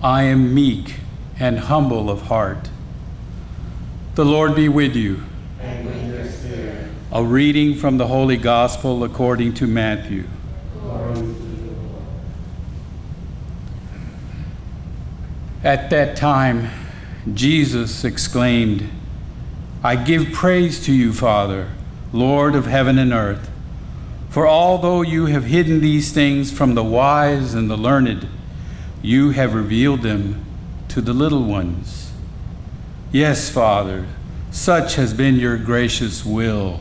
I am meek and humble of heart. The Lord be with you. And with your spirit. A reading from the Holy Gospel according to Matthew. Glory to you, Lord. At that time, Jesus exclaimed, I give praise to you, Father, Lord of heaven and earth, for although you have hidden these things from the wise and the learned, you have revealed them to the little ones. Yes, Father, such has been your gracious will.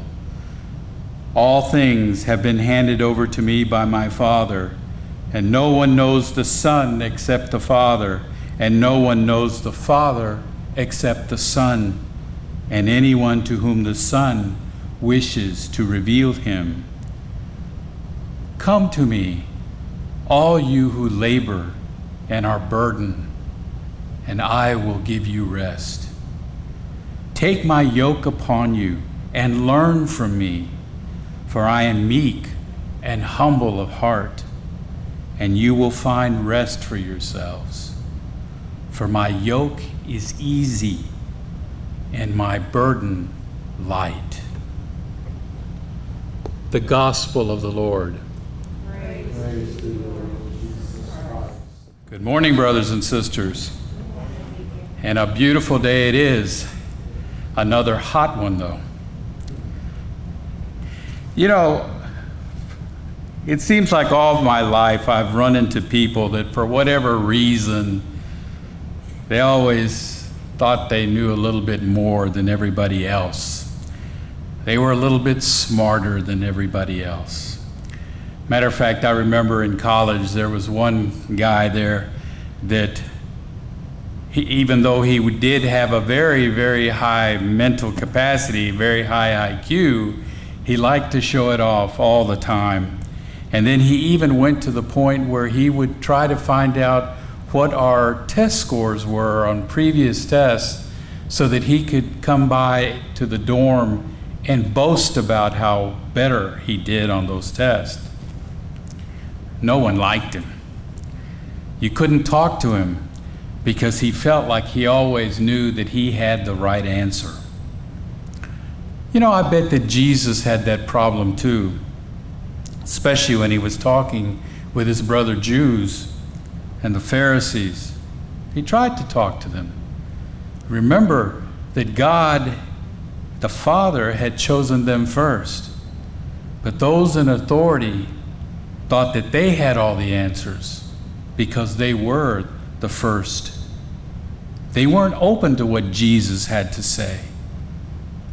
All things have been handed over to me by my Father, and no one knows the Son except the Father, and no one knows the Father except the Son, and anyone to whom the Son wishes to reveal him. Come to me, all you who labor and are burdened, and I will give you rest. Take my yoke upon you and learn from me, for I am meek and humble of heart, and you will find rest for yourselves. For my yoke is easy and my burden light. The Gospel of the Lord. Praise to the Lord Jesus Christ. Good morning, brothers and sisters. And a beautiful day it is. Another hot one, though. You know, it seems like all of my life I've run into people that for whatever reason, they always thought they knew a little bit more than everybody else. They were a little bit smarter than everybody else. Matter of fact, I remember in college there was one guy there that even though he did have a very, very high mental capacity, very high IQ, he liked to show it off all the time. And then he even went to the point where he would try to find out what our test scores were on previous tests so that he could come by to the dorm and boast about how better he did on those tests. No one liked him. You couldn't talk to him because he felt like he always knew that he had the right answer. You know, I bet that Jesus had that problem too, especially when he was talking with his brother Jews and the Pharisees. He tried to talk to them. Remember that God, the Father, had chosen them first, but those in authority thought that they had all the answers because they were the first. They weren't open to what Jesus had to say.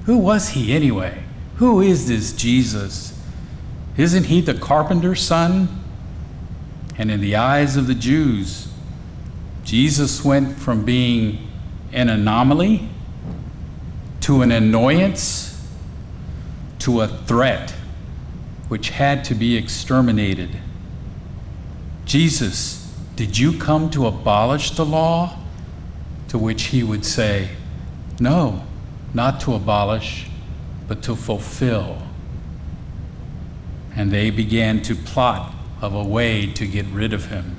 Who was he anyway? Who is this Jesus? Isn't he the carpenter's son? And in the eyes of the Jews, Jesus went from being an anomaly to an annoyance to a threat which had to be exterminated. Jesus, did you come to abolish the law? To which he would say, no, not to abolish, but to fulfill. And they began to plot of a way to get rid of him.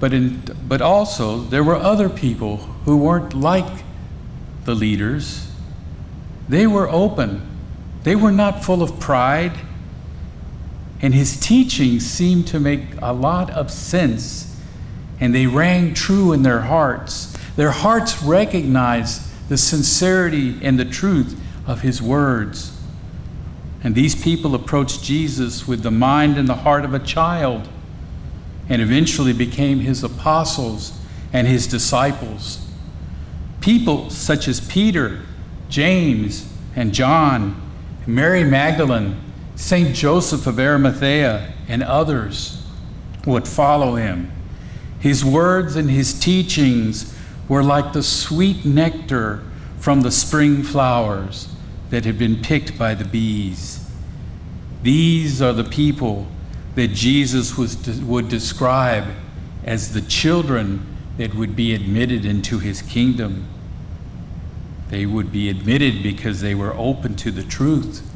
But also, there were other people who weren't like the leaders. They were open. They were not full of pride. And his teachings seemed to make a lot of sense. And they rang true in their hearts. Their hearts recognized the sincerity and the truth of his words. And these people approached Jesus with the mind and the heart of a child, and eventually became his apostles and his disciples. People such as Peter, James, and John, Mary Magdalene, Saint Joseph of Arimathea, and others would follow him. His words and his teachings were like the sweet nectar from the spring flowers that had been picked by the bees. These are the people that Jesus would describe as the children that would be admitted into his kingdom. They would be admitted because they were open to the truth,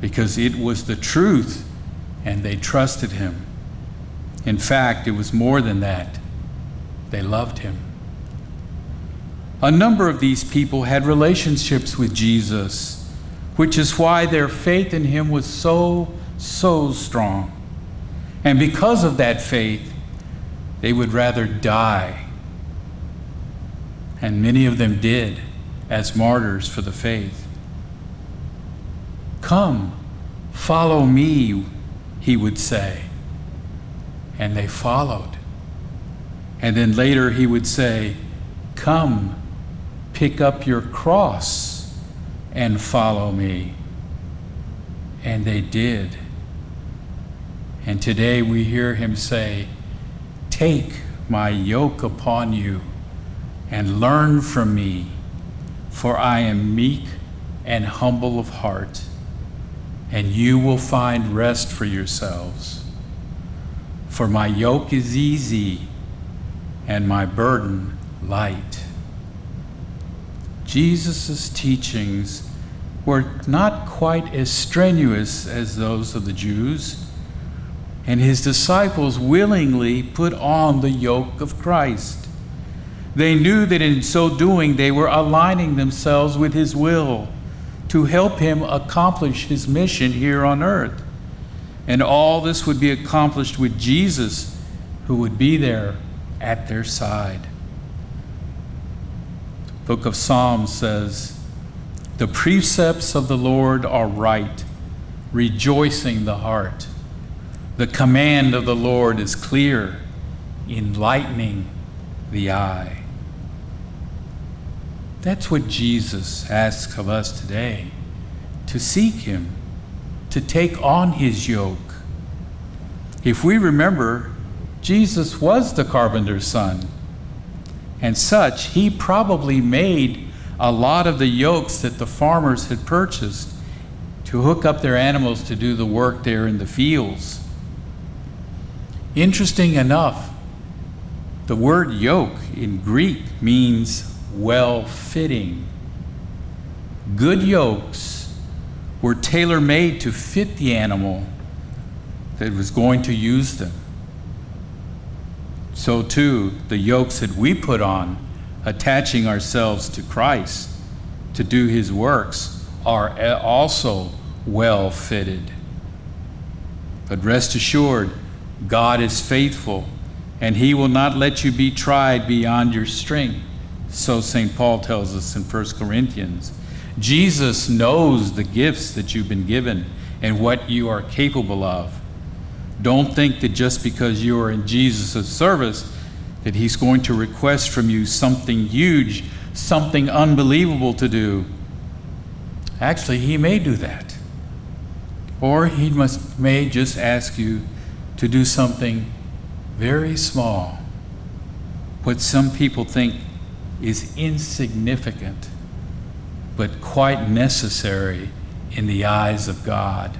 because it was the truth and they trusted him. In fact, it was more than that. They loved him. A number of these people had relationships with Jesus, which is why their faith in him was so strong. And because of that faith, they would rather die. And many of them did as martyrs for the faith. "Come, follow me," he would say. And they followed. And then later he would say, "Come, pick up your cross and follow me." And they did. And today we hear him say, "Take my yoke upon you and learn from me, for I am meek and humble of heart, and you will find rest for yourselves. For my yoke is easy and my burden light." Jesus' teachings were not quite as strenuous as those of the Jews, and his disciples willingly put on the yoke of Christ. They knew that in so doing they were aligning themselves with his will to help him accomplish his mission here on earth. And all this would be accomplished with Jesus, who would be there at their side. The book of Psalms says, "The precepts of the Lord are right, rejoicing the heart. The command of the Lord is clear, enlightening the eye." That's what Jesus asks of us today, to seek him, to take on his yoke. If we remember, Jesus was the carpenter's son. And such, he probably made a lot of the yokes that the farmers had purchased to hook up their animals to do the work there in the fields. Interesting enough, the word yoke in Greek means well-fitting. Good yokes were tailor-made to fit the animal that was going to use them. So too, the yokes that we put on, attaching ourselves to Christ to do his works, are also well-fitted. But rest assured, God is faithful, and he will not let you be tried beyond your strength. So St. Paul tells us in 1 Corinthians. Jesus knows the gifts that you've been given and what you are capable of. Don't think that just because you are in Jesus' service that he's going to request from you something huge, something unbelievable to do. Actually, he may do that. Or he may just ask you to do something very small, what some people think is insignificant, but quite necessary in the eyes of God.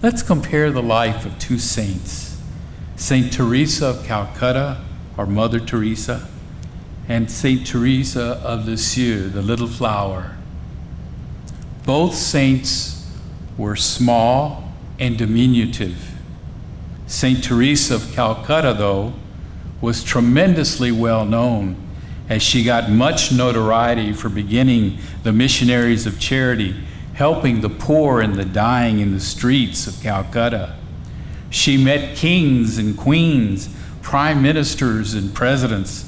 Let's compare the life of two saints, St. Teresa of Calcutta, or Mother Teresa, and St. Teresa of Lisieux, the little flower. Both saints were small and diminutive. St. Teresa of Calcutta, though, was tremendously well known, as she got much notoriety for beginning the Missionaries of Charity, helping the poor and the dying in the streets of Calcutta. She met kings and queens, prime ministers and presidents.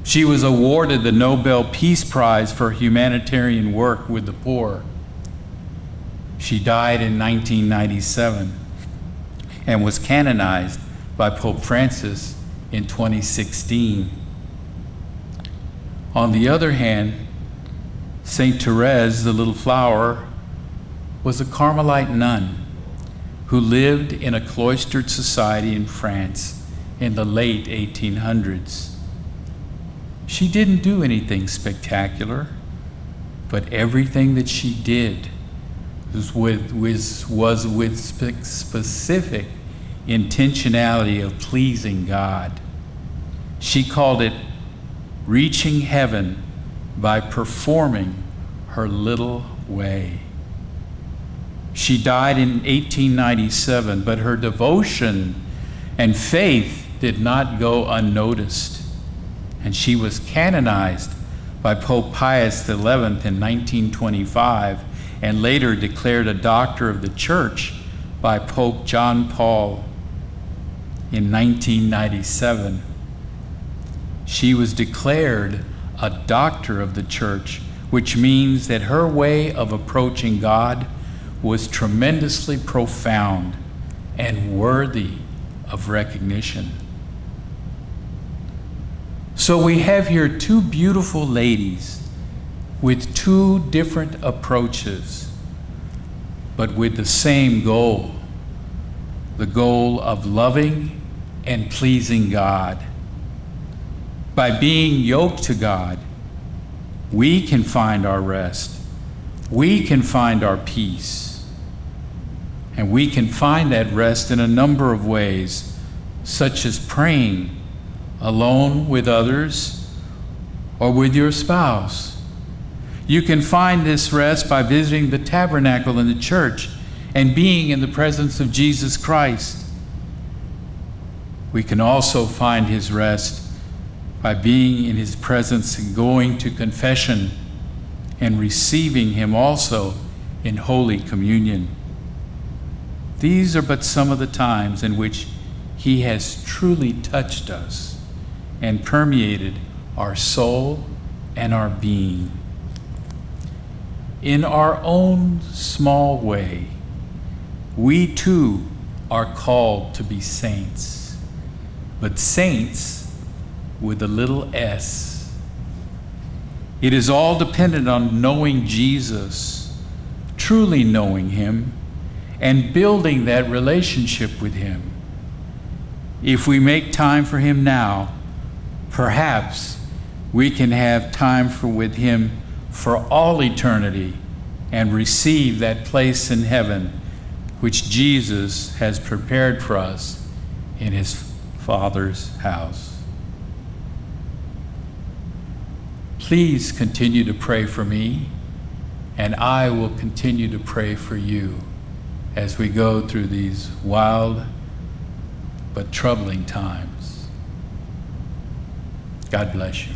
She was awarded the Nobel Peace Prize for humanitarian work with the poor. She died in 1997 and was canonized by Pope Francis in 2016. On the other hand, St. Therese, the little flower, was a Carmelite nun who lived in a cloistered society in France in the late 1800s. She didn't do anything spectacular, but everything that she did was with specific intentionality of pleasing God. She called it reaching heaven by performing her little way. She died in 1897, but her devotion And faith did not go unnoticed. And she was canonized by Pope Pius XI in 1925 and later declared a doctor of the Church by Pope John Paul in 1997. She was declared a doctor of the Church, which means that her way of approaching God was tremendously profound and worthy of recognition. So we have here two beautiful ladies with two different approaches, but with the same goal, the goal of loving and pleasing God. By being yoked to God, we can find our rest. We can find our peace. And we can find that rest in a number of ways, such as praying alone with others or with your spouse. You can find this rest by visiting the tabernacle in the church and being in the presence of Jesus Christ. We can also find his rest by being in his presence and going to confession and receiving him also in Holy Communion. These are but some of the times in which he has truly touched us and permeated our soul and our being. In our own small way, we too are called to be saints, but saints with a little s. It is all dependent on knowing Jesus, truly knowing him, and building that relationship with him. If we make time for him now, perhaps we can have time with him for all eternity and receive that place in heaven which Jesus has prepared for us in his Father's house. Please continue to pray for me, and I will continue to pray for you as we go through these wild but troubling times. God bless you.